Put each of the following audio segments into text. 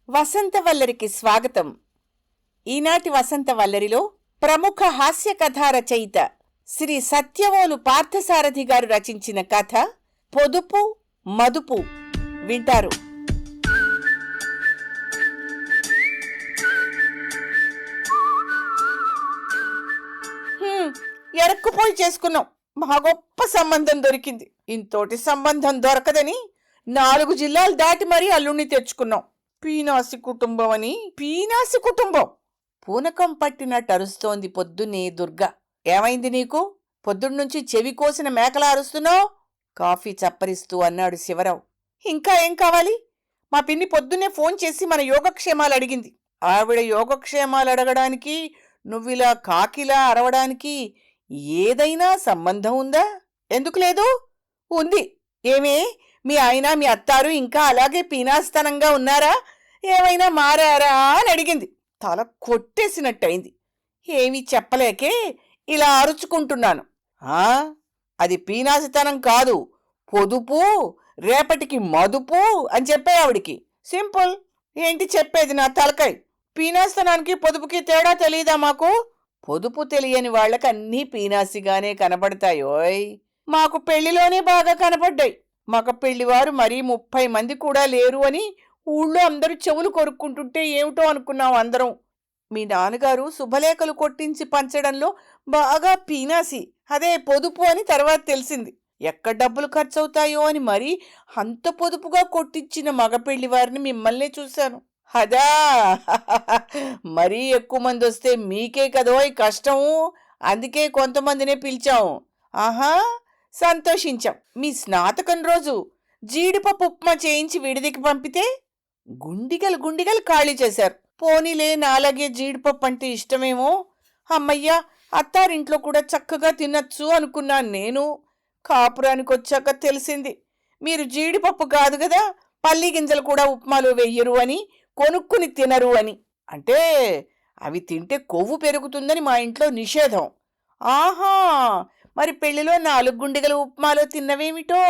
వసంతవల్లరికి స్వాగతం. ఈనాటి వసంతవల్లరిలో ప్రముఖ హాస్య కథా రచయిత శ్రీ సత్యవోలు పార్థసారథి గారు రచించిన కథ పొదుపు మదుపు వింటారు. ఎరక్కుపోయి చేసుకున్నాం. మా గొప్ప సంబంధం దొరికింది. ఇంతోటి సంబంధం దొరకదని 4 జిల్లాలు దాటి మరీ అల్లుణ్ణి తెచ్చుకున్నాం. పీనాసి కుటుంబం అని. పీనాసి కుటుంబం పూనకం పట్టినట్టు అరుస్తోంది పొద్దున్నే దుర్గ. ఏమైంది నీకు? పొద్దున్నుంచి చెవి కోసిన మేకలా అరుస్తున్నావు? కాఫీ చప్పరిస్తూ అన్నాడు శివరావు. ఇంకా ఏం కావాలి? మా పిన్ని పొద్దున్నే ఫోన్ చేసి మన యోగక్షేమాలు అడిగింది. ఆవిడ యోగక్షేమాలు అడగడానికి నువ్విలా కాకిలా అరవడానికి ఏదైనా సంబంధం ఉందా? ఎందుకు లేదు? ఉంది. ఏమే, మీ ఆయన మీ అత్తారు ఇంకా అలాగే పీనాస్తనంగా ఉన్నారా? ఏమైనా మారారా అని అడిగింది. తల కొట్టేసినట్టయింది. ఏమీ చెప్పలేకే ఇలా అరుచుకుంటున్నాను. అది పీనాసితనం కాదు, పొదుపు, రేపటికి మదుపు అని చెప్పే ఆవిడికి. సింపుల్. ఏంటి చెప్పేది? నా తలకాయ్. పీనాస్తనానికి పొదుపుకి తేడా తెలీదా మాకు? పొదుపు తెలియని వాళ్ళకి అన్నీ పీనాసిగానే కనబడతాయోయ్. మాకు పెళ్లిలోనే బాగా కనపడ్డాయి. మగ పెళ్లివారు మరీ 30 మంది కూడా లేరు అని ఊళ్ళో అందరూ చెవులు కొరుక్కుంటుంటే ఏమిటో అనుకున్నాం అందరం. మీ నాన్నగారు శుభలేఖలు కొట్టించి పంచడంలో బాగా పీనాసి, అదే పొదుపు అని తర్వాత తెలిసింది. ఎక్కడ డబ్బులు ఖర్చవుతాయో అని మరీ అంత పొదుపుగా కొట్టించిన మగ పెళ్లివారిని మిమ్మల్నే చూశాను. అదా, మరీ ఎక్కువ మంది వస్తే మీకే కదోయ్ కష్టము. అందుకే కొంతమందినే పిలిచాము. ఆహా, సంతోషించాం. మీ స్నాతకం రోజు జీడిపప్పు ఉప్మా చేయించి విడిదికి పంపితే గుండిగలు ఖాళీ చేశారు. పోనీలే, నాలాగే జీడిపప్పు అంటే ఇష్టమేమో. అమ్మయ్యా, అత్తారింట్లో కూడా చక్కగా తినచ్చు అనుకున్నాను నేను. కాపురానికి వచ్చాక తెలిసింది మీరు జీడిపప్పు కాదు కదా, పల్లి గింజలు కూడా ఉప్మాలో వెయ్యరు అని, కొనుక్కుని తినరు అని. అంటే అవి తింటే కొవ్వు పెరుగుతుందని మా ఇంట్లో నిషేధం. ఆహా, మరి పెళ్లిలో 4 గుండిగలు ఉప్మాలో తిన్నవేమిటో?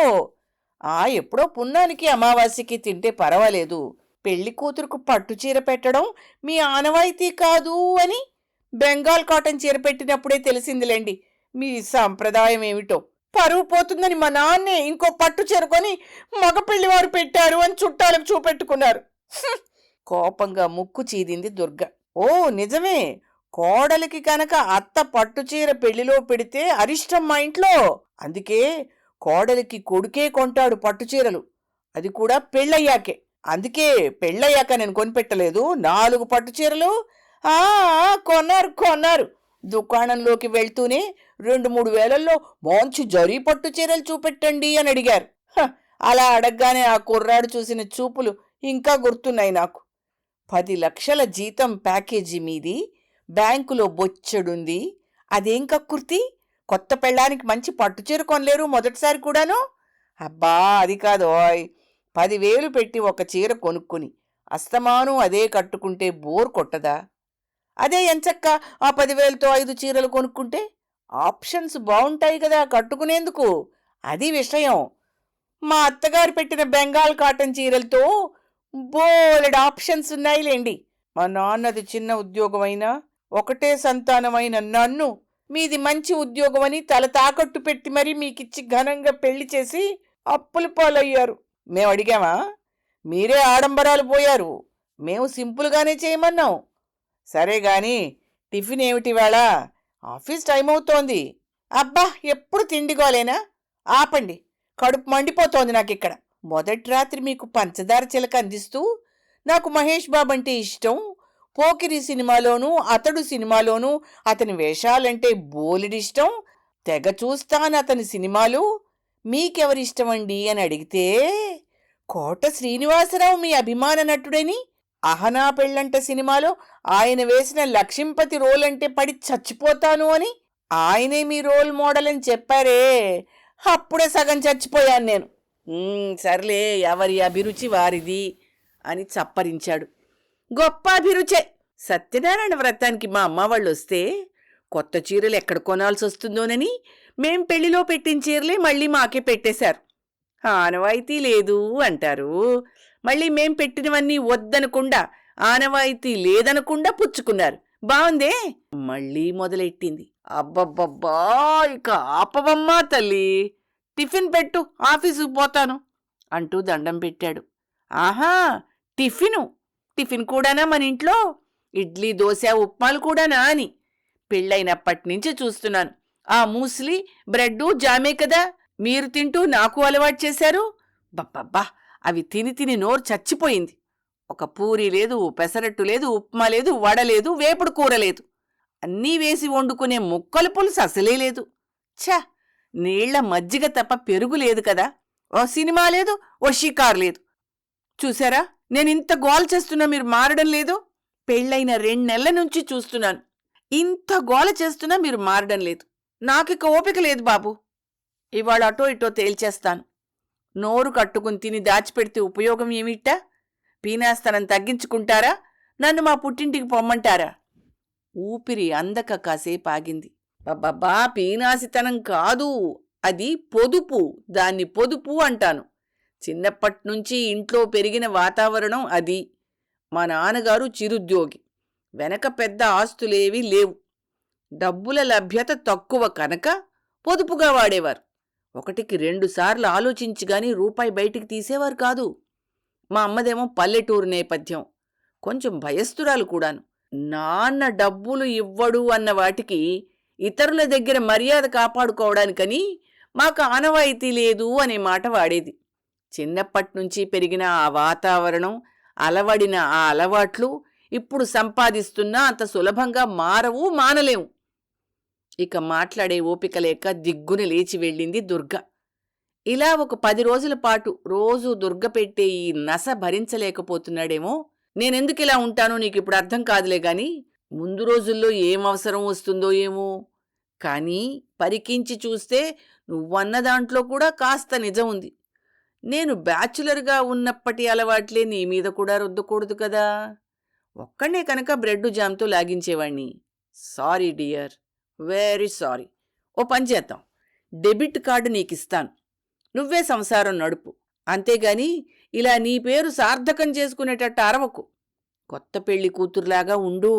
ఎప్పుడో పున్నానికి అమావాస్యకి తింటే పర్వాలేదు. పెళ్లి కూతురుకు పట్టు చీర పెట్టడం మీ ఆనవాయితీ కాదు అని బెంగాల్ కాటన్ చీర పెట్టినప్పుడే తెలిసిందిలేండి మీ సంప్రదాయం ఏమిటో. పరువు పోతుందని మా నాన్నే ఇంకో పట్టు చీర కొని మగ పెళ్లివారు పెట్టారు అని చుట్టాలకు చూపెట్టుకున్నారు. కోపంగా ముక్కు చీదింది దుర్గ. ఓ నిజమే, కోడలికి కనుక అత్త పట్టుచీర పెళ్లిలో పెడితే అరిష్టం మా ఇంట్లో. అందుకే కోడలికి కొడుకే కొంటాడు పట్టుచీరలు, అది కూడా పెళ్ళయ్యాకే. అందుకే పెళ్ళయ్యాక నేను కొనిపెట్టలేదు 4 పట్టుచీరలు. కొన్నారు. దుకాణంలోకి వెళ్తూనే 2-3 వేలల్లో మంచి జరీ పట్టుచీరలు చూపెట్టండి అని అడిగారు. అలా అడగగానే ఆ కుర్రాడు చూసిన చూపులు ఇంకా గుర్తున్నాయి నాకు. 10 లక్షల జీతం ప్యాకేజీ మీది, బ్యాంకులో బొచ్చెడుంది. అదేం కక్కుర్తి? కొత్త పెళ్ళానికి మంచి పట్టుచీర కొనలేరు మొదటిసారి కూడాను? అబ్బా, అది కాదోయ్. 10,000 పెట్టి ఒక చీర కొనుక్కుని అస్తమానం అదే కట్టుకుంటే బోర్ కొట్టదా? అదే ఎంచక్క ఆ 10,000తో 5 చీరలు కొనుక్కుంటే ఆప్షన్స్ బాగుంటాయి కదా కట్టుకునేందుకు. అది విషయం. మా అత్తగారు పెట్టిన బెంగాల్ కాటన్ చీరలతో బోలెడు ఆప్షన్స్ ఉన్నాయిలేండి. మా నాన్నది చిన్న ఉద్యోగమైనా, ఒకటే సంతానమైన నన్ను మీది మంచి ఉద్యోగమని తల తాకట్టు పెట్టి మరీ మీకిచ్చి ఘనంగా పెళ్లి చేసి అప్పుల పాలయ్యారు. మేము అడిగామా? మీరే ఆడంబరాలు పోయారు. మేము సింపుల్గానే చేయమన్నాం. సరే గాని టిఫిన్ ఏమిటి వేళ? ఆఫీస్ టైం అవుతోంది. అబ్బా, ఎప్పుడు తిండిగోలేనా? ఆపండి, కడుపు మండిపోతోంది నాకిక్కడ. మొదటి రాత్రి మీకు పంచదార చిలక అందిస్తూ నాకు మహేష్ బాబు అంటే ఇష్టం, పోకిరి సినిమాలోనూ అతడు సినిమాలోనూ అతని వేషాలంటే బోలెడిష్టం, తెగ చూస్తాను అతని సినిమాలు, మీకెవరిష్టమండి అని అడిగితే కోట శ్రీనివాసరావు మీ అభిమాన నటుడని, అహనా పెళ్ళంట సినిమాలో ఆయన వేసిన లక్ష్మీపతి రోల్ అంటే పడి చచ్చిపోతాను అని, ఆయనే మీ రోల్ మోడల్ అని చెప్పారే, అప్పుడే సగం చచ్చిపోయాను నేను. సర్లే, ఎవరి అభిరుచి వారిది అని చప్పరించాడు. గొప్ప అభిరుచే. సత్యనారాయణ వ్రతానికి మా అమ్మ వాళ్ళు వస్తే కొత్త చీరలు ఎక్కడ కొనాల్సి వస్తుందోనని మేం పెళ్లిలో పెట్టిన చీరలే మళ్ళీ మాకే పెట్టేశారు. ఆనవాయితీ లేదు అంటారు. మళ్ళీ మేం పెట్టినవన్నీ వద్దనకుండా, ఆనవాయితీ లేదనకుండా పుచ్చుకున్నారు. బావుందే? మళ్ళీ మొదలెట్టింది. అబ్బబ్బబ్బా, ఇక ఆపవమ్మా తల్లి, టిఫిన్ పెట్టు, ఆఫీసుకు పోతాను అంటూ దండం పెట్టాడు. ఆహా, టిఫిన్ కూడానా మన ఇంట్లో? ఇడ్లీ, దోశ, ఉప్మాలు కూడానా అని పెళ్ళైనప్పటినుంచి చూస్తున్నాను. ఆ మూస్లీ, బ్రెడ్డు, జామే కదా మీరు తింటూ నాకు అలవాటు చేశారు. బబ్బబ్బా, అవి తిని తిని నోరు చచ్చిపోయింది. ఒక పూరి లేదు, పెసరట్టు లేదు, ఉప్మా లేదు, వడ లేదు, వేపుడు కూర లేదు. అన్నీ వేసి వండుకునే ముక్కల పులుసు అసలే లేదు. ఛ, నీళ్ల మజ్జిగ తప్ప పెరుగు లేదు కదా. ఓ సినిమా లేదు, ఓ షికారు లేదు. చూసారా, నేనింత గోల చేస్తున్నా మీరు మారడం లేదు. పెళ్ళైన 2 నెలల నుంచి చూస్తున్నాను, ఇంత గోల చేస్తున్నా మీరు మారడం లేదు. నాకిక ఓపిక లేదు బాబు. ఇవాళ అటో ఇటో తేల్చేస్తాను. నోరు కట్టుకుని తిని దాచిపెడితే ఉపయోగం ఏమిట్టా? పీనాస్తనం తగ్గించుకుంటారా, నన్ను మా పుట్టింటికి పొమ్మంటారా? ఊపిరి అందక కాసేపాగింది. అబ్బబ్బా, పీనాసితనం కాదు, అది పొదుపు. దాన్ని పొదుపు అంటాను. చిన్నప్పట్నుంచి ఇంట్లో పెరిగిన వాతావరణం అది. మా నాన్నగారు చిరుద్యోగి, వెనక పెద్ద ఆస్తులేవీ లేవు. డబ్బుల లభ్యత తక్కువ కనుక పొదుపుగా వాడేవారు. 1కి 2 సార్లు ఆలోచించిగాని రూపాయి బయటికి తీసేవారు కాదు. మా అమ్మదేమో పల్లెటూరు నేపథ్యం, కొంచెం భయస్థురాలు కూడాను. నాన్న డబ్బులు ఇవ్వడు అన్న వాటికి ఇతరుల దగ్గర మర్యాద కాపాడుకోవడానికని మాకు ఆనవాయితీ లేదు అనే మాట వాడేది. చిన్నప్పట్నుంచి పెరిగిన ఆ వాతావరణం, అలవడిన ఆ అలవాట్లు ఇప్పుడు సంపాదిస్తున్నా అంత సులభంగా మారవు, మానలేము. ఇక మాట్లాడే ఓపిక లేక దిగ్గున లేచి వెళ్ళింది దుర్గ. ఇలా ఒక 10 రోజుల పాటు రోజూ దుర్గ పెట్టే ఈ నస భరించలేకపోతున్నాడేమో. నేనెందుకిలా ఉంటానో నీకిప్పుడు అర్థం కాదులే గాని, ముందు రోజుల్లో ఏం అవసరం వస్తుందో ఏమో. కానీ పరికించి చూస్తే నువ్వన్న దాంట్లో కూడా కాస్త నిజం ఉంది. నేను బ్యాచులర్గా ఉన్నప్పటి అలవాట్లే నీ మీద కూడా రుద్దకూడదు కదా. ఒక్కడే కనుక బ్రెడ్డు జామ్తో లాగించేవాణ్ణి. Sorry dear, very sorry. ఓ పని చేద్దాం, డెబిట్ కార్డు నీకిస్తాను, నువ్వే సంసారం నడుపు. అంతేగాని ఇలా నీ పేరు సార్థకం చేసుకునేటట్టు అరవకు. కొత్త పెళ్లి కూతురులాగా ఉండు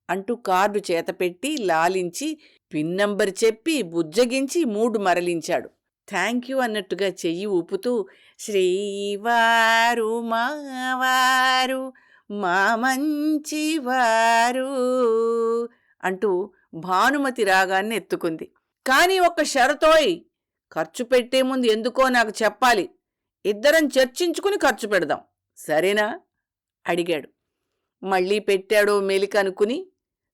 అంటూ కార్డు చేతపెట్టి లాలించి పిన్ నంబర్ చెప్పి బుజ్జగించి మూడు మరలించాడు. థ్యాంక్యూ అన్నట్టుగా చెయ్యి ఊపుతూ, శ్రీవారు మావారు మా మంచివారు అంటూ భానుమతి రాగాన్ని ఎత్తుకుంది. కాని ఒక్క షరతోయ్, ఖర్చు పెట్టే ముందు ఎందుకో నాకు చెప్పాలి. ఇద్దరం చర్చించుకుని ఖర్చు పెడదాం, సరేనా అడిగాడు. మళ్ళీ పెట్టాడో మెలికనుకుని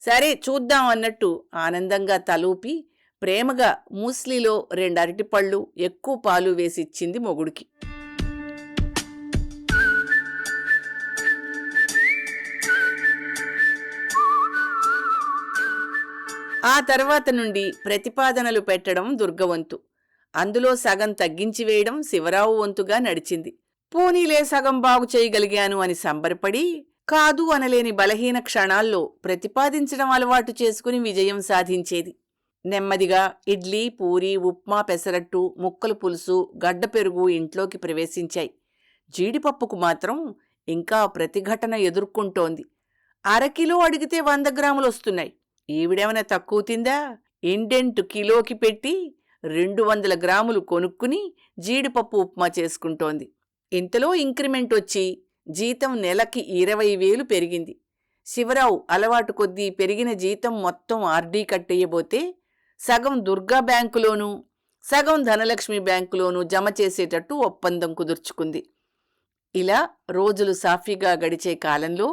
సరే చూద్దాం అన్నట్టు ఆనందంగా తలూపి ప్రేమగా మూస్లీలో 2 అరటిపళ్ళు ఎక్కువ పాలు వేసిచ్చింది మొగుడికి. ఆ తర్వాత నుండి ప్రతిపాదనలు పెట్టడం దుర్గవంతు, అందులో సగం తగ్గించి వేయడం శివరావు వంతుగా నడిచింది. పోనీలే సగం బాగు చేయగలిగాను అని సంబరపడి, కాదు అనలేని బలహీన క్షణాల్లో ప్రతిపాదించడం అలవాటు చేసుకుని విజయం సాధించేది. నెమ్మదిగా ఇడ్లీ, పూరి, ఉప్మా, పెసరట్టు, ముక్కల పులుసు, గడ్డ పెరుగు ఇంట్లోకి ప్రవేశించాయి. జీడిపప్పుకు మాత్రం ఇంకా ప్రతిఘటన ఎదుర్కొంటోంది. 1/2 కిలో అడిగితే 100 గ్రాములు వస్తున్నాయి. ఈవిడేమైనా తక్కువ తిందా? ఇండెంటు కిలోకి పెట్టి 200 గ్రాములు కొనుక్కుని జీడిపప్పు ఉప్మా చేసుకుంటోంది. ఇంతలో ఇంక్రిమెంట్ వచ్చి జీతం నెలకి 20,000 పెరిగింది. శివరావు అలవాటు కొద్దీ పెరిగిన జీతం మొత్తం ఆర్డీ కట్టేయబోతే సగం దుర్గా బ్యాంకులోనూ సగం ధనలక్ష్మి బ్యాంకులోనూ జమ చేసేటట్టు ఒప్పందం కుదుర్చుకుంది. ఇలా రోజులు సాఫీగా గడిచే కాలంలో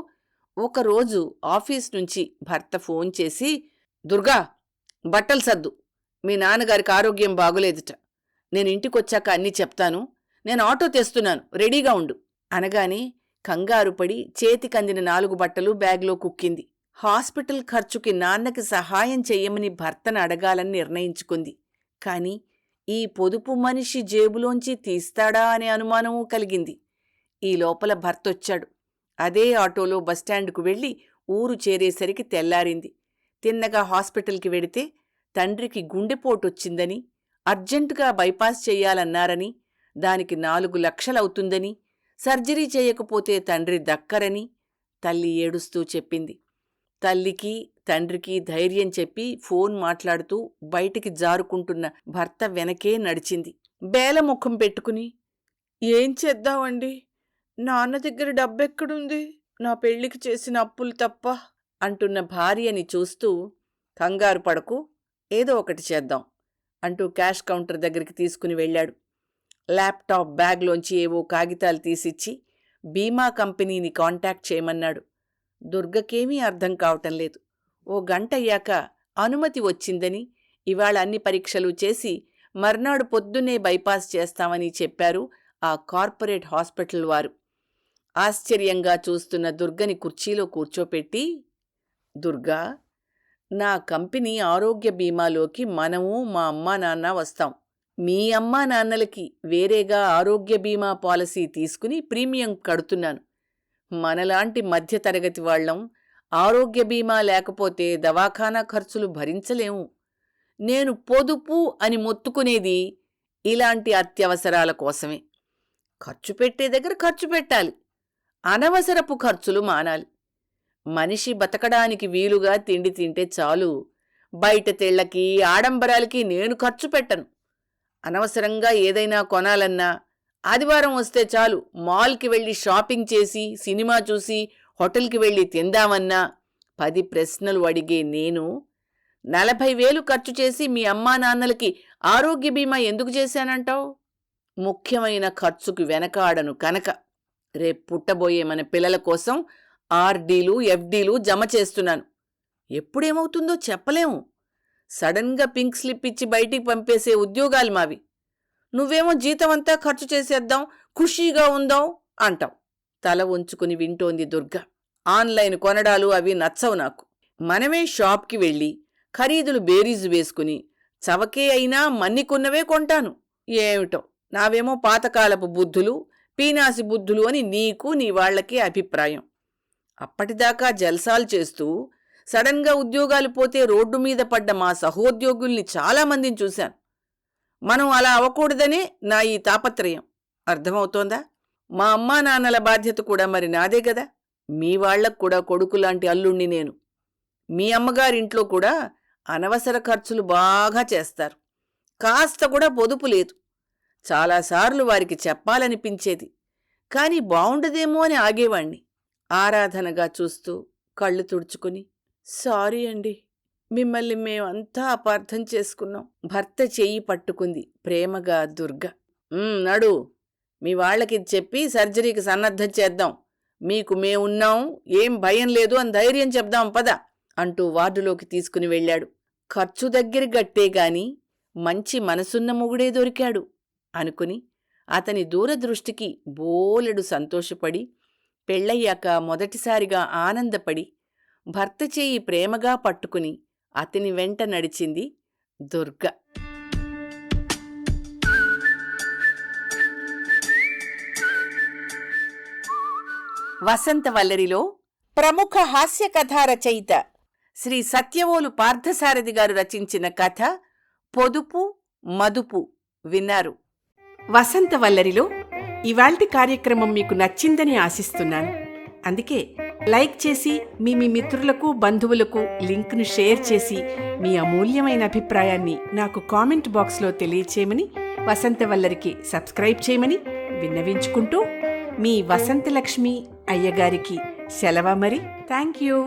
ఒకరోజు ఆఫీస్ నుంచి భర్త ఫోన్ చేసి, దుర్గా బట్టలు సర్దు, మీ నాన్నగారికి ఆరోగ్యం బాగులేదుట, నేను ఇంటికొచ్చాక అన్నీ చెప్తాను, నేను ఆటో తెస్తున్నాను, రెడీగా ఉండు అనగానే కంగారుపడి చేతికందిన 4 బట్టలు బ్యాగ్లో కుక్కింది. హాస్పిటల్ ఖర్చుకి నాన్నకి సహాయం చెయ్యమని భర్తను అడగాలని నిర్ణయించుకుంది. కాని ఈ పొదుపు మనిషి జేబులోంచి తీస్తాడా అనే అనుమానమూ కలిగింది. ఈ లోపల భర్తొచ్చాడు. అదే ఆటోలో బస్టాండ్కు వెళ్లి ఊరు చేరేసరికి తెల్లారింది. తిన్నగా హాస్పిటల్కి వెడితే తండ్రికి గుండెపోటొచ్చిందని, అర్జెంటుగా బైపాస్ చెయ్యాలన్నారని, దానికి 4 లక్షలవుతుందని, సర్జరీ చేయకపోతే తండ్రి దక్కరని తల్లి ఏడుస్తూ చెప్పింది. తల్లికి తండ్రికి ధైర్యం చెప్పి ఫోన్ మాట్లాడుతూ బయటికి జారుకుంటున్న భర్త వెనకే నడిచింది. బేలముఖం పెట్టుకుని, ఏం చేద్దామండి, నాన్న దగ్గర డబ్బెక్కడుంది, నా పెళ్లికి చేసిన అప్పులు తప్ప అంటున్న భార్యని చూస్తూ, కంగారు పడకు, ఏదో ఒకటి చేద్దాం అంటూ క్యాష్ కౌంటర్ దగ్గరికి తీసుకుని వెళ్ళాడు. ల్యాప్టాప్ బ్యాగ్లోంచి ఏవో కాగితాలు తీసిచ్చి బీమా కంపెనీని కాంటాక్ట్ చేయమన్నాడు. దుర్గకేమీ అర్థం కావటం లేదు. ఓ గంటయ్యాక అనుమతి వచ్చిందని, ఇవాళ అన్ని పరీక్షలు చేసి మర్నాడు పొద్దున్నే బైపాస్ చేస్తామని చెప్పారు ఆ కార్పొరేట్ హాస్పిటల్ వారు. ఆశ్చర్యంగా చూస్తున్న దుర్గని కుర్చీలో కూర్చోపెట్టి, దుర్గా, నా కంపెనీ ఆరోగ్య బీమాలోకి మనము మా అమ్మా నాన్న వస్తాం. మీ అమ్మా నాన్నలకి వేరేగా ఆరోగ్య బీమా పాలసీ తీసుకుని ప్రీమియం కడుతున్నాను. మనలాంటి మధ్యతరగతి వాళ్లం ఆరోగ్య బీమా లేకపోతే దవాఖానా ఖర్చులు భరించలేము. నేను పొదుపు అని మొత్తుకునేది ఇలాంటి అత్యవసరాల కోసమే. ఖర్చు పెట్టే దగ్గర ఖర్చు పెట్టాలి, అనవసరపు ఖర్చులు మానాలి. మనిషి బతకడానికి వీలుగా తిండి తింటే చాలు. బయట తెళ్లకి ఆడంబరాలకి నేను ఖర్చు పెట్టను. అనవసరంగా ఏదైనా కొనాలన్నా ఆదివారం వస్తే చాలు మాల్కి వెళ్ళి షాపింగ్ చేసి, సినిమా చూసి, హోటల్కి వెళ్ళి తిందామన్నా 10 ప్రశ్నలు అడిగే నేను 40,000 ఖర్చు చేసి మీ అమ్మా నాన్నలకి ఆరోగ్య బీమా ఎందుకు చేశానంటావు? ముఖ్యమైన ఖర్చుకు వెనకాడను కనుక. రేపు పుట్టబోయే మన పిల్లల కోసం ఆర్డీలు, ఎఫ్డీలు జమ చేస్తున్నాను. ఎప్పుడేమవుతుందో చెప్పలేము. సడన్గా పింక్ స్లిప్ ఇచ్చి బయటికి పంపేసే ఉద్యోగాలు మావి. నువ్వేమో జీతమంతా ఖర్చు చేసేద్దాం, ఖుషీగా ఉందాం అంటావు. తల ఉంచుకుని వింటోంది దుర్గ. ఆన్లైన్ కొనడాలు అవి నచ్చవు నాకు. మనమే షాప్కి వెళ్ళి ఖరీదులు బేరీజు వేసుకుని చవకే అయినా మన్నికున్నవే కొంటాను. ఏమిటో నావేమో పాతకాలపు బుద్ధులు, పీనాసి బుద్ధులు అని నీకు నీ వాళ్లకి అభిప్రాయం. అప్పటిదాకా జల్సాలు చేస్తూ సడన్గా ఉద్యోగాలు పోతే రోడ్డు మీద పడ్డ మా సహోద్యోగుల్ని చాలామందిని చూశాను. మనం అలా అవ్వకూడదనే నా ఈ తాపత్రయం. అర్థమవుతోందా? మా అమ్మా నాన్నల బాధ్యత కూడా మరి నాదే గదా. మీ వాళ్లకు కూడా కొడుకులాంటి అల్లుణ్ణి నేను. మీ అమ్మగారింట్లో కూడా అనవసర ఖర్చులు బాగా చేస్తారు. కాస్త కూడా పొదుపు లేదు. చాలాసార్లు వారికి చెప్పాలనిపించేది, కాని బావుండదేమో అని ఆగేవాణ్ణి. ఆరాధనగా చూస్తూ కళ్ళు తుడుచుకుని, సారీ అండి, మిమ్మల్ని మేమంతా అపార్థం చేసుకున్నాం. భర్త చెయ్యి పట్టుకుంది ప్రేమగా దుర్గ. నడు, మీ వాళ్ళకి చెప్పి సర్జరీకి సన్నద్ధం చేద్దాం. మీకు మేమున్నాం, ఏం భయం లేదు అని ధైర్యం చెప్దాం పద అంటూ వార్డులోకి తీసుకుని వెళ్ళాడు. ఖర్చు దగ్గర గట్టేగాని మంచి మనసున్న మొగుడే దొరికాడు అనుకుని అతని దూరదృష్టికి బోలెడు సంతోషపడి, పెళ్ళయ్యాక మొదటిసారిగా ఆనందపడి భర్త చేయి ప్రేమగా పట్టుకుని అతని వెంట నడిచింది దుర్గ. వసంతవల్లరిలో ప్రముఖ హాస్య కథా రచయిత శ్రీ సత్యవోలు పార్థసారథి గారు రచించిన కథ పొదుపు మదుపు విన్నారు. వసంతవల్లరిలో ఇవాల్టి కార్యక్రమం మీకు నచ్చిందని ఆశిస్తున్నాను. అందుకే లైక్ చేసి మీ మిత్రులకు, బంధువులకు లింక్ను షేర్ చేసి మీ అమూల్యమైన అభిప్రాయాన్ని నాకు కామెంట్ బాక్స్లో తెలియచేయమని, వసంతవల్లరికి సబ్స్క్రైబ్ చేయమని విన్నవించుకుంటూ మీ వసంతలక్ష్మి అయ్యగారికి సెలవు మరి. Thank you.